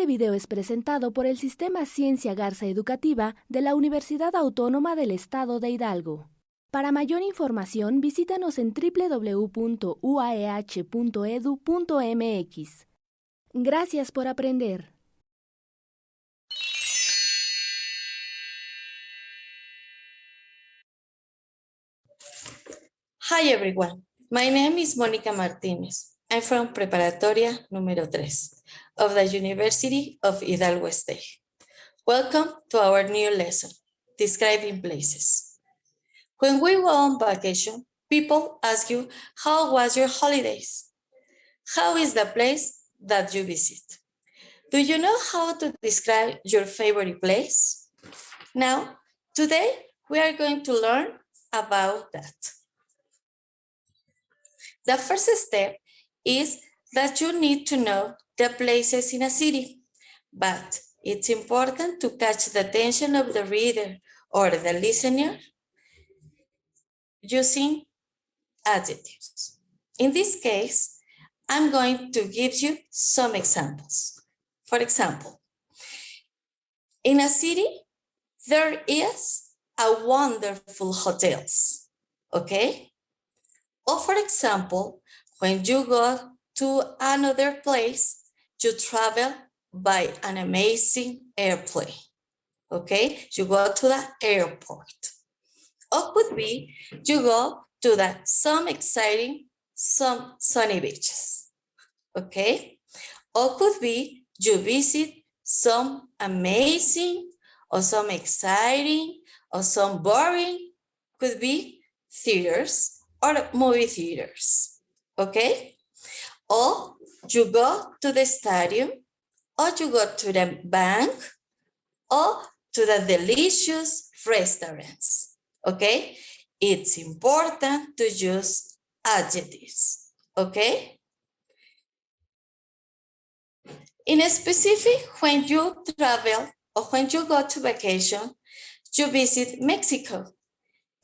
video es presentado por el Sistema Ciencia Garza Educativa de la Universidad Autónoma del Estado de Hidalgo. Para mayor información, visítanos en www.uaeh.edu.mx. Gracias por aprender. Hi everyone, my name is Mónica Martínez. I'm from Preparatoria número 3 of the University of Hidalgo State. Welcome to our new lesson, describing places. When we go on vacation, people ask you, how was your holidays? How is the place that you visit? Do you know how to describe your favorite place? Now, today we are going to learn about that. The first step is that you need to know the places in a city, but it's important to catch the attention of the reader or the listener using adjectives. In this case, I'm going to give you some examples. For example, in a city, there is a wonderful hotels, okay? Or for example, when you go to another place, you travel by an amazing airplane, okay? You go to the airport. Or could be you go to some exciting, some sunny beaches, okay? Or could be you visit some amazing or some exciting or some boring, could be theaters or movie theaters, okay? Or you go to the stadium, or you go to the bank, or to the delicious restaurants, okay? It's important to use adjectives, okay? In a specific, when you travel or when you go to vacation, you visit Mexico.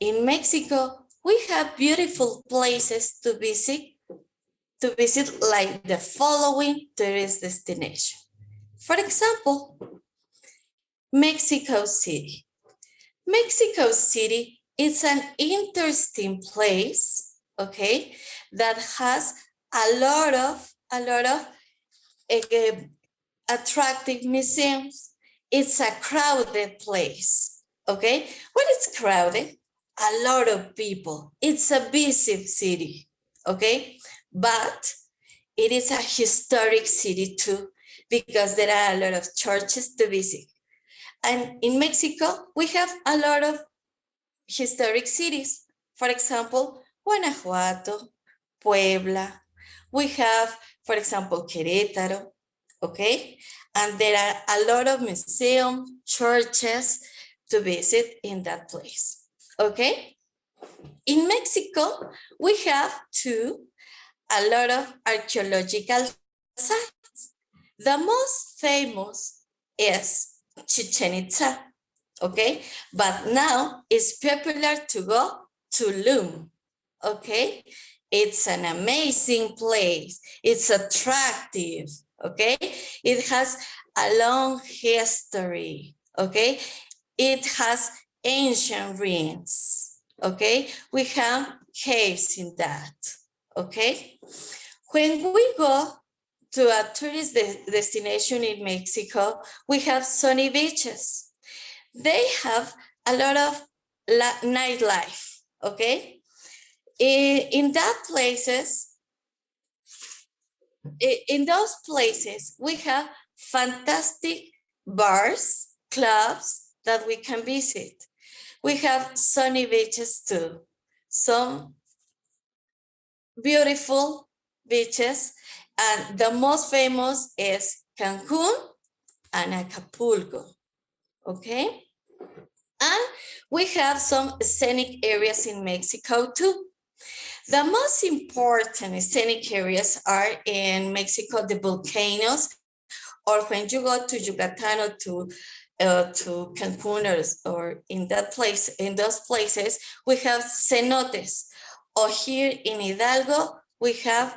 In Mexico, we have beautiful places to visit like the following tourist destination. For example, Mexico City. Mexico City is an interesting place, okay, that has a lot of attractive museums. It's a crowded place, okay? When it's crowded, a lot of people. It's a busy city, okay? But it is a historic city too, because there are a lot of churches to visit. And in Mexico, we have a lot of historic cities. For example, Guanajuato, Puebla. We have, for example, Querétaro, okay? And there are a lot of museums, churches to visit in that place. Okay, in Mexico, we have a lot of archaeological sites. The most famous is Chichen Itza, okay? But now it's popular to go to Tulum, okay? It's an amazing place. It's attractive, okay? It has a long history, okay? It has ancient ruins, okay? We have caves in that, okay? When we go to a tourist destination in Mexico, we have sunny beaches. They have a lot of nightlife, okay? In those places, we have fantastic bars, clubs that we can visit. We have sunny beaches too. Some beautiful beaches, and the most famous is Cancun and Acapulco, okay? And we have some scenic areas in Mexico too. The most important scenic areas are in Mexico, the volcanoes, or when you go to Yucatan or to Cancun or in those places, we have cenotes. Or here in Hidalgo, we have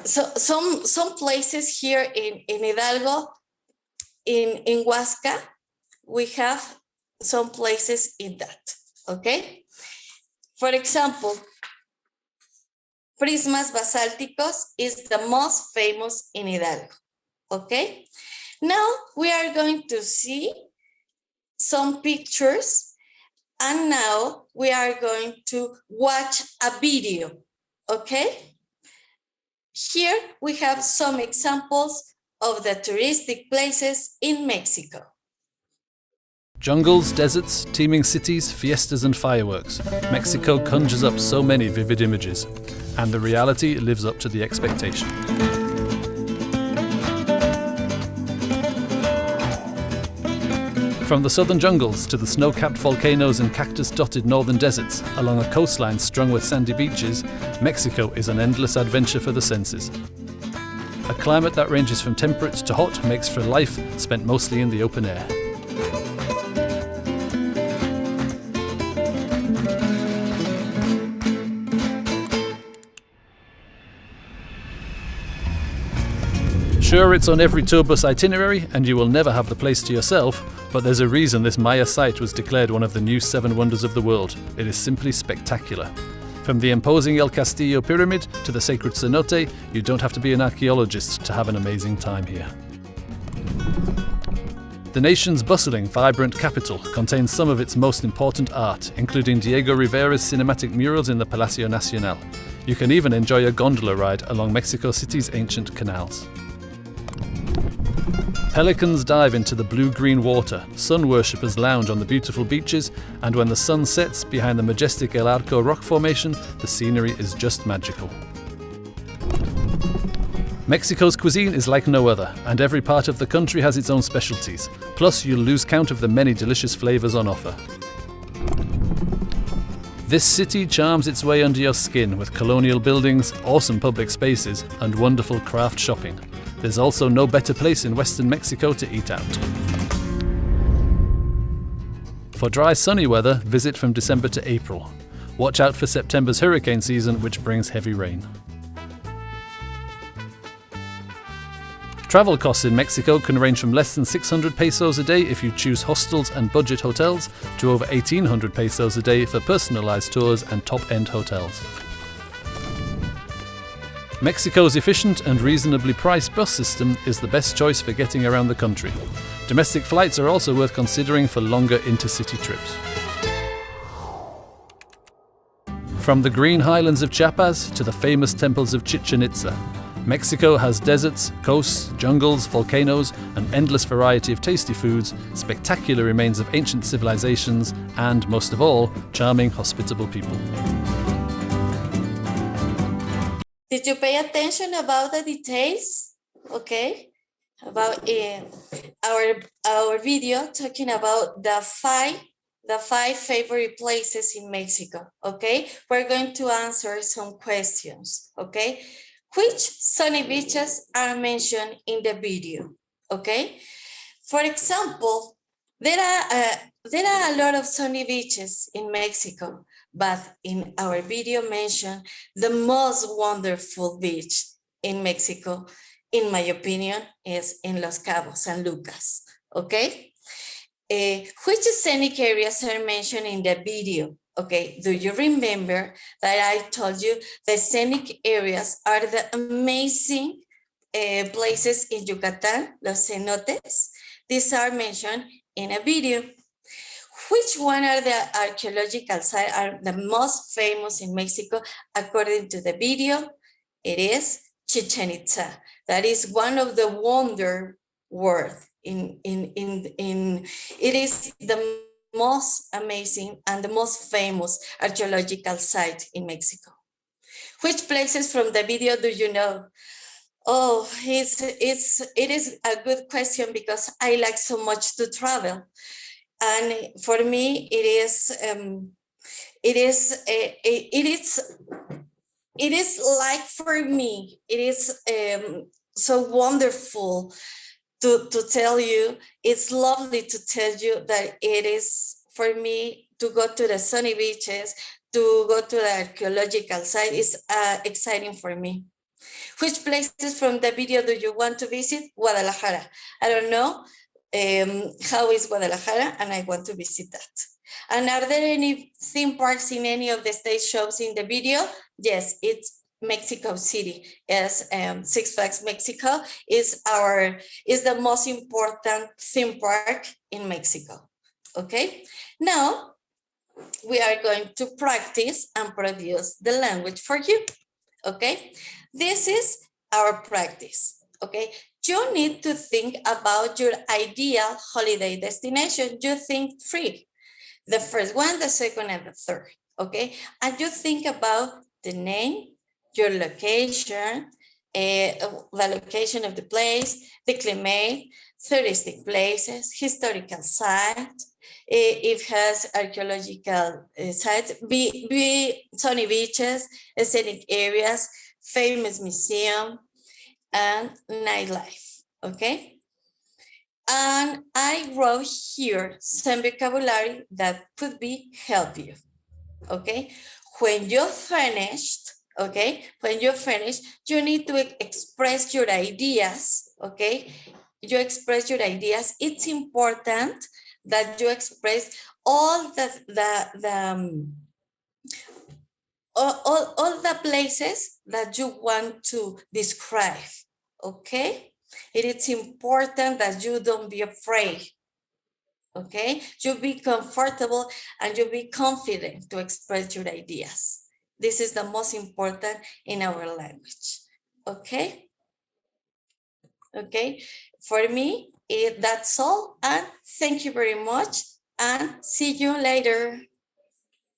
some places here in Hidalgo, in Huasca, we have some places in that, okay? For example, prismas basálticos is the most famous in Hidalgo, okay? Now we are going to see some pictures, and now we are going to watch a video, okay? Here we have some examples of the touristic places in Mexico. Jungles, deserts, teeming cities, fiestas and fireworks. Mexico conjures up so many vivid images, and the reality lives up to the expectation. From the southern jungles to the snow-capped volcanoes and cactus-dotted northern deserts, along a coastline strung with sandy beaches, Mexico is an endless adventure for the senses. A climate that ranges from temperate to hot makes for life spent mostly in the open air. Sure, it's on every tour bus itinerary and you will never have the place to yourself, but there's a reason this Maya site was declared one of the new 7 wonders of the world. It is simply spectacular. From the imposing El Castillo pyramid to the sacred cenote, you don't have to be an archaeologist to have an amazing time here. The nation's bustling, vibrant capital contains some of its most important art, including Diego Rivera's cinematic murals in the Palacio Nacional. You can even enjoy a gondola ride along Mexico City's ancient canals. Pelicans dive into the blue-green water, sun worshippers lounge on the beautiful beaches, and when the sun sets behind the majestic El Arco rock formation, the scenery is just magical. Mexico's cuisine is like no other, and every part of the country has its own specialties. Plus, you'll lose count of the many delicious flavors on offer. This city charms its way under your skin with colonial buildings, awesome public spaces, and wonderful craft shopping. There's also no better place in Western Mexico to eat out. For dry, sunny weather, visit from December to April. Watch out for September's hurricane season, which brings heavy rain. Travel costs in Mexico can range from less than 600 pesos a day if you choose hostels and budget hotels, to over 1,800 pesos a day for personalized tours and top-end hotels. Mexico's efficient and reasonably priced bus system is the best choice for getting around the country. Domestic flights are also worth considering for longer intercity trips. From the green highlands of Chiapas to the famous temples of Chichen Itza, Mexico has deserts, coasts, jungles, volcanoes, an endless variety of tasty foods, spectacular remains of ancient civilizations, and, most of all, charming, hospitable people. Did you pay attention about the details? Okay, about our video talking about the five favorite places in Mexico. Okay, we're going to answer some questions. Okay, which sunny beaches are mentioned in the video? Okay, for example, there are a lot of sunny beaches in Mexico. But in our video mentioned the most wonderful beach in Mexico, in my opinion, is in Los Cabos, San Lucas, okay? Which scenic areas are mentioned in the video? Okay, do you remember that I told you the scenic areas are the amazing places in Yucatan, los cenotes? These are mentioned in a video. Which one are the archaeological sites are the most famous in Mexico according to the video? It is Chichen Itza. That is one of the wonder world. It is the most amazing and the most famous archaeological site in Mexico. Which places from the video do you know? Oh, it is a good question because I like so much to travel. And for me, it is like for me, it is so wonderful to tell you. It's lovely to tell you that it is for me to go to the sunny beaches, to go to the archaeological site is exciting for me. Which places from the video do you want to visit? Guadalajara. I don't know how is Guadalajara, and I want to visit that. And are there any theme parks in any of the stage shows in the video? Yes, it's Mexico City. Yes, Six Flags Mexico is the most important theme park in Mexico. Okay, now we are going to practice and produce the language for you. Okay, this is our practice. Okay, you need to think about your ideal holiday destination. You think three. The first one, the second, and the third. Okay, and you think about the name, your location, the location of the place, the climate, touristic places, historical sites, it has archaeological sites, sunny beaches, scenic areas, famous museum, and nightlife, okay? And I wrote here some vocabulary that could be help you, okay? When you're finished, okay? When you're finished, you need to express your ideas, okay? You express your ideas. It's important that you express all all the places that you want to describe, okay? It is important that you don't be afraid, okay? You be comfortable and you be confident to express your ideas. This is the most important in our language, okay? Okay, for me, that's all, and thank you very much, and see you later.